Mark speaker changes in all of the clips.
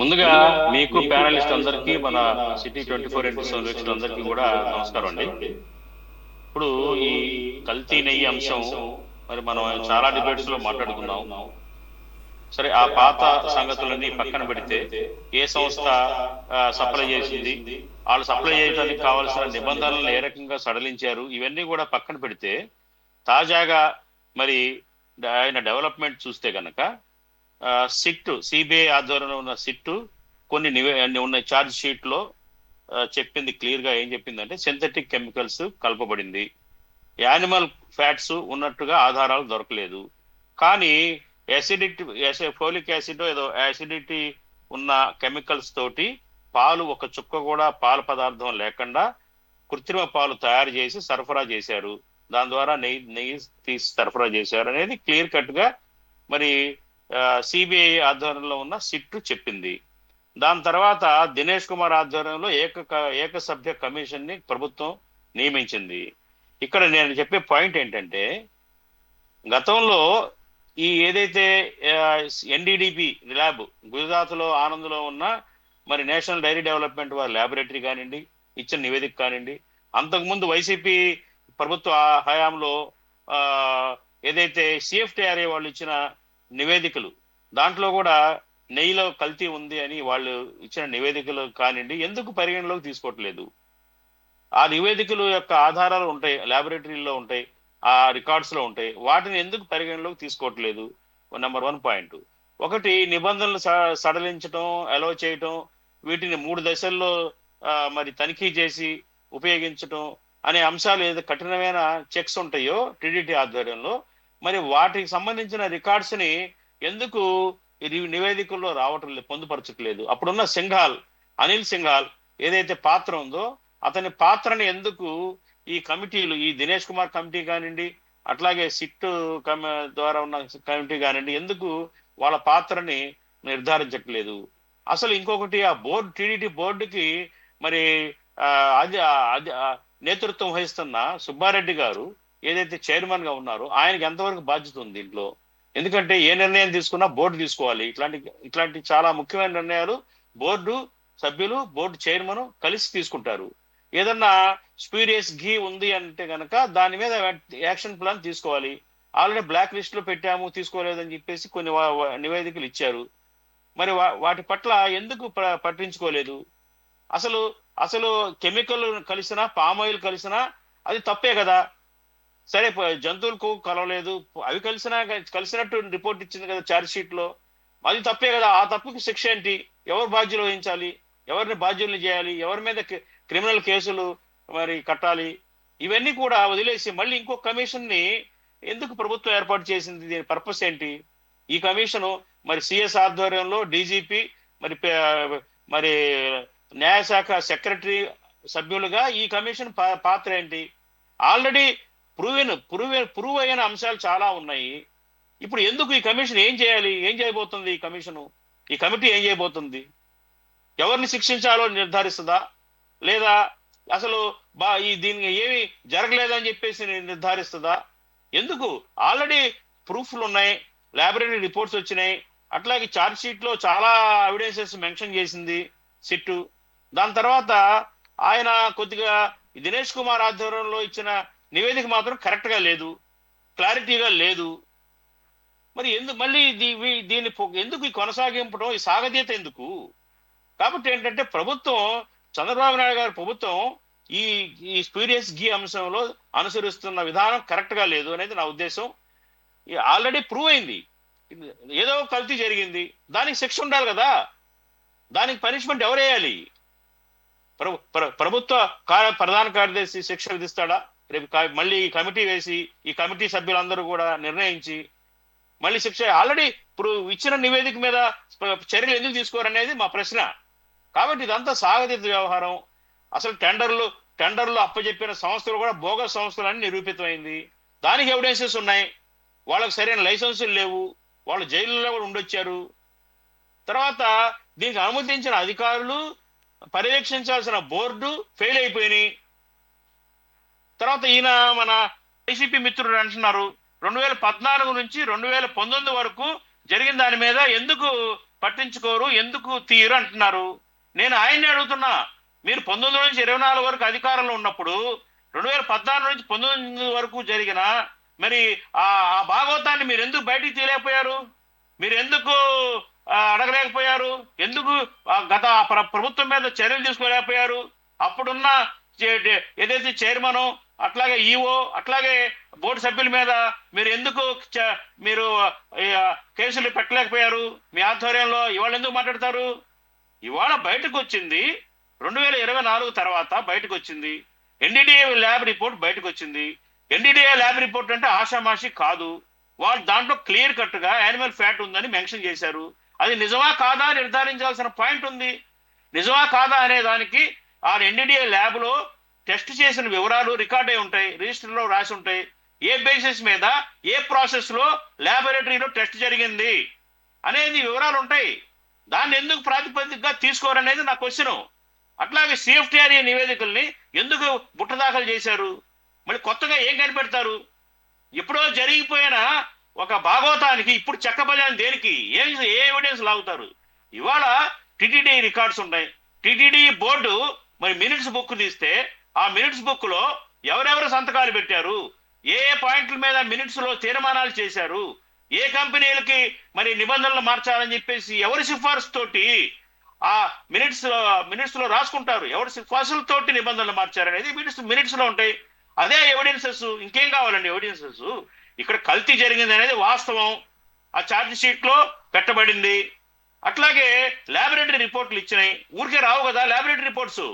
Speaker 1: ముందుగా మీకు ప్యానలిస్ట్ అందరికీ మన సిటీ 24x7 వీక్షకులందరికీ కూడా నమస్కారం అండి. ఇప్పుడు ఈ కల్తీ నెయ్యి అంశం మరి మనం చాలా డిబేట్స్ లో మాట్లాడుకున్నాం. సరే, ఆ పాత సంగతులన్నీ పక్కన పెడితే ఏ సంస్థ సప్లై చేసింది, వాళ్ళు సప్లై చేయడానికి కావాల్సిన నిబంధనలను ఏ రకంగా సడలించారు, ఇవన్నీ కూడా పక్కన పెడితే తాజాగా మరి ఆయన డెవలప్మెంట్ చూస్తే గనక సిట్ సిబిఐ ఆధ్వర్యంలో ఉన్న సిట్ కొన్ని ఉన్న ఛార్జ్ షీట్ లో చెప్పింది క్లియర్ గా ఏం చెప్పిందంటే సింథటిక్ కెమికల్స్ కలపబడింది, యానిమల్ ఫ్యాట్స్ ఉన్నట్టుగా ఆధారాలు దొరకలేదు. కానీ ఫోలిక్ యాసిడ్ ఏదో యాసిడిటీ ఉన్న కెమికల్స్ తోటి పాలు ఒక చుక్క కూడా పాల పదార్థం లేకుండా కృత్రిమ పాలు తయారు చేసి సరఫరా చేశారు. దాని ద్వారా నెయ్యి తీసి సరఫరా చేశారు అనేది క్లియర్ కట్ గా మరి సిబిఐ ఆధ్వర్యంలో ఉన్న సిట్ చెప్పింది. దాని తర్వాత దినేష్ కుమార్ ఆధ్వర్యంలో ఏకసభ్య కమిషన్ ని ప్రభుత్వం నియమించింది. ఇక్కడ నేను చెప్పే పాయింట్ ఏంటంటే, గతంలో ఈ ఏదైతే ఎన్డిడిపి ల్యాబ్ గుజరాత్ లో ఆనంద్లో ఉన్న మరి నేషనల్ డైరీ డెవలప్మెంట్ వారి ల్యాబొరేటరీ కానివ్వండి, ఇచ్చిన నివేదిక కానివ్వండి, అంతకుముందు వైసీపీ ప్రభుత్వ హయాంలో ఏదైతే సిఎఫ్టిఆర్ఏ వాళ్ళు ఇచ్చిన నివేదికలు, దాంట్లో కూడా నెయ్యిలో కల్తీ ఉంది అని వాళ్ళు ఇచ్చిన నివేదికలు కానివ్వండి ఎందుకు పరిగణలోకి తీసుకోవట్లేదు? ఆ నివేదికలు యొక్క ఆధారాలు ఉంటాయి, ల్యాబొరేటరీలో ఉంటాయి, ఆ రికార్డ్స్ లో ఉంటాయి, వాటిని ఎందుకు పరిగణలోకి తీసుకోవట్లేదు? Number 1 point. ఒకటి, నిబంధనలు సడలించడం, అలౌ చేయటం, వీటిని 3 దశల్లో మరి తనిఖీ చేసి ఉపయోగించటం అనే అంశాలు ఏదో కఠినమైన చెక్స్ ఉంటాయో టీడీటీ ఆధ్వర్యంలో, మరి వాటికి సంబంధించిన రికార్డ్స్ ని ఎందుకు నివేదికల్లో రావటం లేదు, పొందుపరచట్లేదు? అప్పుడున్న అనిల్ సింఘాల్ ఏదైతే పాత్ర ఉందో అతని పాత్రని ఎందుకు ఈ కమిటీలు, ఈ దినేష్ కుమార్ కమిటీ కానివ్వండి, అట్లాగే సిట్ ద్వారా ఉన్న కమిటీ కానివ్వండి, ఎందుకు వాళ్ళ పాత్రని నిర్ధారించట్లేదు? అసలు ఇంకొకటి, ఆ బోర్డు, టీడీటీ బోర్డుకి మరి అది నేతృత్వం వహిస్తున్న సుబ్బారెడ్డి గారు ఏదైతే చైర్మన్ గా ఉన్నారో ఆయనకి ఎంతవరకు బాధ్యత ఉంది దీంట్లో? ఎందుకంటే ఏ నిర్ణయం తీసుకున్నా బోర్డు తీసుకోవాలి. ఇట్లాంటి చాలా ముఖ్యమైన నిర్ణయాలు బోర్డు సభ్యులు, బోర్డు చైర్మన్ కలిసి తీసుకుంటారు. ఏదన్నా స్పూరియస్ ఘీ ఉంది అంటే గనక దాని మీద యాక్షన్ ప్లాన్ తీసుకోవాలి. ఆల్రెడీ బ్లాక్ లిస్ట్ లో పెట్టాము, తీసుకోలేదని చెప్పేసి కొన్ని నివేదికలు ఇచ్చారు. మరి వాటి పట్ల ఎందుకు పట్టించుకోలేదు? అసలు అసలు కెమికల్ కలిసినా, పామ్ ఆయిల్ కలిసినా అది తప్పే కదా. సరే, జంతువులకు కలవలేదు, అవి కలిసినట్టు రిపోర్ట్ ఇచ్చింది కదా ఛార్జ్ షీట్ లో, అది తప్పే కదా. ఆ తప్పుకి శిక్ష ఏంటి? ఎవరు బాధ్యులు వహించాలి? ఎవరిని బాధ్యుల్ని చేయాలి? ఎవరి మీద క్రిమినల్ కేసులు మరి కట్టాలి? ఇవన్నీ కూడా వదిలేసి మళ్ళీ ఇంకో కమిషన్ ని ఎందుకు ప్రభుత్వం ఏర్పాటు చేసింది? దీని పర్పస్ ఏంటి? ఈ కమిషను మరి సిఎస్ ఆధ్వర్యంలో డీజీపీ మరి మరి న్యాయశాఖ సెక్రటరీ సభ్యులుగా ఈ కమిషన్ పాత్ర ఏంటి? ఆల్రెడీ ప్రూవ్ అయిన అంశాలు చాలా ఉన్నాయి. ఇప్పుడు ఎందుకు ఈ కమిషన్ ఏం చేయాలి? ఏం చేయబోతుంది ఈ కమిషను? ఈ కమిటీ ఏం చేయబోతుంది? ఎవరిని శిక్షించాలో నిర్ధారిస్తుందా, లేదా అసలు దీనికి ఏమి జరగలేదని చెప్పేసి నిర్ధారిస్తుందా? ఎందుకు? ఆల్రెడీ ప్రూఫ్లు ఉన్నాయి, ల్యాబొరేటరీ రిపోర్ట్స్ వచ్చినాయి, అట్లాగే ఛార్జ్ షీట్ లో చాలా ఎవిడెన్సెస్ మెన్షన్ చేసింది సిట్టు. దాని తర్వాత ఆయన కొద్దిగా దినేష్ కుమార్ ఆధ్వర్యంలో ఇచ్చిన నివేదిక మాత్రం కరెక్ట్ గా లేదు, క్లారిటీగా లేదు. మరి మళ్ళీ దీన్ని ఎందుకు ఈ కొనసాగింపడం, ఈ సాగదీత ఎందుకు? కాబట్టి ఏంటంటే, ప్రభుత్వం, చంద్రబాబు నాయుడు గారి ప్రభుత్వం ఈ స్పూరియస్ ఘీ అంశంలో అనుసరిస్తున్న విధానం కరెక్ట్ గా లేదు అనేది నా ఉద్దేశం. ఆల్రెడీ ప్రూవ్ అయింది, ఏదో కల్తీ జరిగింది, దానికి శిక్ష ఉండాలి కదా. దానికి పనిష్మెంట్ ఎవరు వేయాలి? ప్రభుత్వ ప్రధాన కార్యదర్శి శిక్ష విధిస్తాడా? రేపు మళ్ళీ ఈ కమిటీ వేసి ఈ కమిటీ సభ్యులందరూ కూడా నిర్ణయించి మళ్ళీ శిక్ష. ఆల్రెడీ ఇప్పుడు ఇచ్చిన నివేదిక మీద చర్యలు ఎందుకు తీసుకోరనేది మా ప్రశ్న. కాబట్టి ఇదంతా సాగదీత వ్యవహారం. అసలు టెండర్లు అప్పచెప్పిన సంస్థలు కూడా బోగస్ సంస్థలని నిరూపితమైంది. దానికి ఎవిడెన్సెస్ ఉన్నాయి. వాళ్ళకి సరైన లైసెన్సులు లేవు, వాళ్ళు జైలులో కూడా ఉండొచ్చారు. తర్వాత దీనికి అనుమతించిన అధికారులు, పర్యవేక్షించాల్సిన బోర్డు ఫెయిల్ అయిపోయినాయి. తర్వాత ఈయన మన వైసీపీ మిత్రుడు అంటున్నారు 2014 నుంచి 2019 వరకు జరిగిన దాని మీద ఎందుకు పట్టించుకోరు, ఎందుకు తీయరు అంటున్నారు. నేను ఆయన్ని అడుగుతున్నా, మీరు 19 నుంచి 24 వరకు అధికారంలో ఉన్నప్పుడు 2014 నుంచి 19 వరకు జరిగిన మరి ఆ భాగవతాన్ని మీరు ఎందుకు బయటికి తీయలేకపోయారు? మీరు ఎందుకు అడగలేకపోయారు? ఎందుకు గత ప్రభుత్వం మీద చర్యలు తీసుకోలేకపోయారు? అప్పుడున్న ఏదైతే చైర్మన్, అట్లాగే ఈఓ, అట్లాగే బోర్డు సభ్యుల మీద మీరు ఎందుకు మీరు కేసులు పెట్టలేకపోయారు? మీ ఆధ్వర్యంలో ఇవాళ ఎందుకు మాట్లాడతారు? ఇవాళ బయటకు వచ్చింది 2024 తర్వాత బయటకు వచ్చింది ఎన్డీడీఏ ల్యాబ్ రిపోర్ట్ బయటకు వచ్చింది. ఎన్డీడీఏ ల్యాబ్ రిపోర్ట్ అంటే ఆషామాషి కాదు. వాళ్ళు దాంట్లో క్లియర్ కట్ గా యానిమల్ ఫ్యాట్ ఉందని మెన్షన్ చేశారు. అది నిజమా కాదా నిర్ధారించాల్సిన పాయింట్ ఉంది. నిజమా కాదా అనే దానికి ఆ ఎన్డీడీఏ ల్యాబ్ లో టెస్ట్ చేసిన వివరాలు రికార్డ్ అయి ఉంటాయి, రిజిస్టర్ లో రాసి ఉంటాయి. ఏ బేసిస్ మీద ఏ ప్రాసెస్ లో ల్యాబొరేటరీలో టెస్ట్ జరిగింది అనేది వివరాలు ఉంటాయి. దాన్ని ఎందుకు ప్రాతిపదికగా తీసుకోరనేది నా క్వశ్చన్. అట్లాగే సిఎఫ్టిఆర్ఏ నివేదికల్ని ఎందుకు బుట్ట దాఖలు చేశారు? మళ్ళీ కొత్తగా ఏం కనిపెడతారు? ఎప్పుడో జరిగిపోయిన ఒక భాగవతానికి ఇప్పుడు చెక్కబలని దేనికి? ఏ ఎవిడెన్స్ లాగుతారు? ఇవాళ టిటిడి రికార్డ్స్ ఉన్నాయి. టిటిడి బోర్డు మరి మినిట్స్ బుక్ తీస్తే ఆ మినిట్స్ బుక్ లో ఎవరెవరు సంతకాలు పెట్టారు, ఏ పాయింట్ల మీద మినిట్స్ లో తీర్మానాలు చేశారు, ఏ కంపెనీలకి మరి నిబంధనలు మార్చాలని చెప్పేసి ఎవరి సిఫార్సు తోటి ఆ మినిట్స్ లో రాసుకుంటారు. ఎవరి సిఫార్సులతోటి నిబంధనలు మార్చారనేది మినిట్స్ లో ఉంటాయి. అదే ఎవిడెన్సెస్. ఇంకేం కావాలండి ఎవిడెన్సెస్? ఇక్కడ కల్తీ జరిగింది అనేది వాస్తవం, ఆ ఛార్జ్ షీట్ లో పెట్టబడింది. అట్లాగే ల్యాబొరేటరీ రిపోర్ట్లు ఇచ్చినాయి, ఊరికే రావు కదా ల్యాబొరేటరీ రిపోర్ట్స్.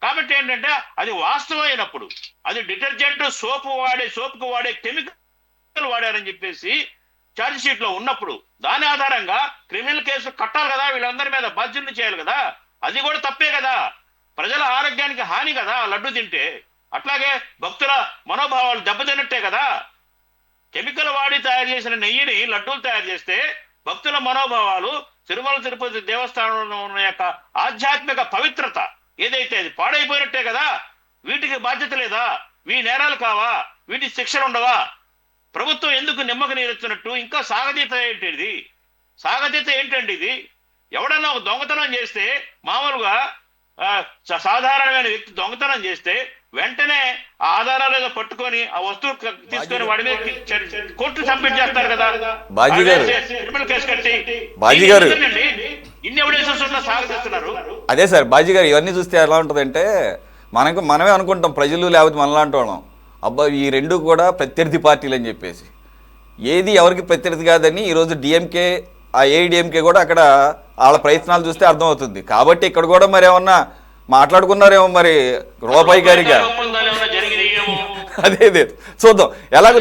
Speaker 1: కాబట్టి ఏంటంటే అది వాస్తవం అయినప్పుడు, అది డిటర్జెంట్ సోపుకు వాడే కెమికల్ వాడారని చెప్పేసి ఛార్జ్ షీట్ లో ఉన్నప్పుడు దాని ఆధారంగా క్రిమినల్ కేసు కట్టాలి కదా, వీళ్ళందరి మీద బాధ్యతలు చేయాలి కదా. అది కూడా తప్పే కదా, ప్రజల ఆరోగ్యానికి హాని కదా లడ్డు తింటే. అట్లాగే భక్తుల మనోభావాలు దెబ్బతిన్నట్టే కదా. కెమికల్ వాడి తయారు చేసిన నెయ్యిని లడ్డూలు తయారు చేస్తే భక్తుల మనోభావాలు, తిరుమల తిరుపతి దేవస్థానం యొక్క ఆధ్యాత్మిక పవిత్రత ఏదైతే అది పాడైపోయినట్టే కదా. వీటికి బాధ్యత లేదా? వీ నేరాలు కావా? వీటి శిక్షలు ఉండవా? ప్రభుత్వం ఎందుకు నిమ్మకు నీరెత్తున్నట్టు ఇంకా సాగతీత ఏంటిది? సాగతీత ఏంటండి ఇది? ఎవడన్నా ఒక దొంగతనం చేస్తే, మామూలుగా సాధారణమైన వ్యక్తి దొంగతనం చేస్తే వెంటనే ఆ ఆధారాలు ఏదో పట్టుకొని ఆ వస్తువు తీసుకొని వాడి మీద కోర్టు సబ్మిట్ చేస్తారు కదా. క్రిమినల్ కేసు కట్టి ఇన్ని ఎవిడెన్సెస్ ఉన్నా సాగతీస్తున్నారు.
Speaker 2: అదే సార్ బాజీ గారు, ఇవన్నీ చూస్తే ఎలా ఉంటుందంటే మనమే అనుకుంటాం ప్రజలు లేకపోతే మనలాంటి వాళ్ళం, అబ్బా ఈ రెండు కూడా ప్రత్యర్థి పార్టీలు అని చెప్పేసి. ఏది ఎవరికి ప్రత్యర్థి కాదని ఈరోజు డిఎంకే, ఆ ఏఐడిఎంకే కూడా అక్కడ వాళ్ళ ప్రయత్నాలు చూస్తే అర్థమవుతుంది. కాబట్టి ఇక్కడ కూడా మరి ఏమన్నా మాట్లాడుకున్నారేమో మరి రూపాయి గారిగా. అదే చూద్దాం ఎలాగో.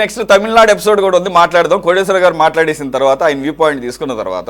Speaker 2: నెక్స్ట్ తమిళనాడు ఎపిసోడ్ కూడా ఉంది, మాట్లాడదాం. కోటేశ్వర గారు మాట్లాడేసిన తర్వాత ఆయన వ్యూ పాయింట్ తీసుకున్న తర్వాత